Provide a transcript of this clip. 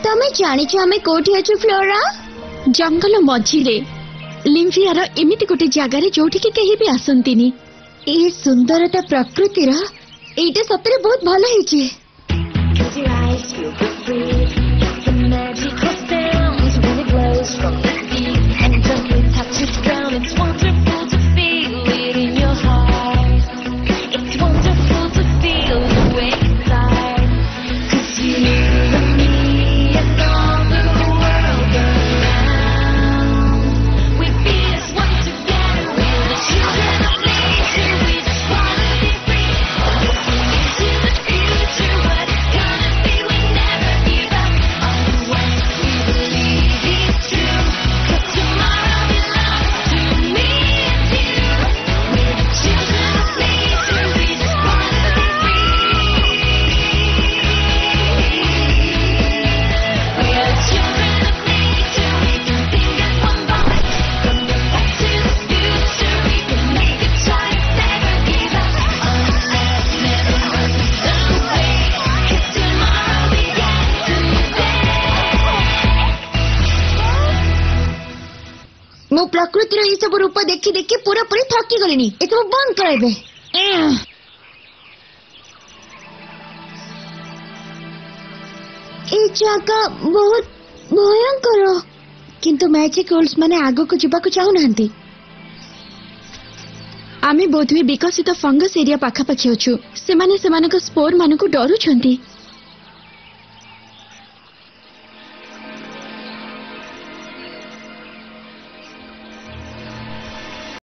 तमे जानिଛ आमे कोठी अछु फ्लोरा? जंगल मझिरे लिम्फियार एमिति गोटे जगार जोठी के कहीं भी आसंतिनी। ए सुंदरता प्रकृतिर एटा सतरे बहुत भलो हिचे। मो प्रकृतिर ये सब रूप देखी देखी पूरा पूरी थकी गलिनी। ए सब बंद कराइबे। ए जगह बहुत भयंकर किंतु मैजिक रूल्स माने आगो को जिबा को चाहू नांती। आमे बोधवे विकसित फंगस एरिया पाखापाखि अछु। सेमाने सेमानक स्पोर मानकु डरुछंती।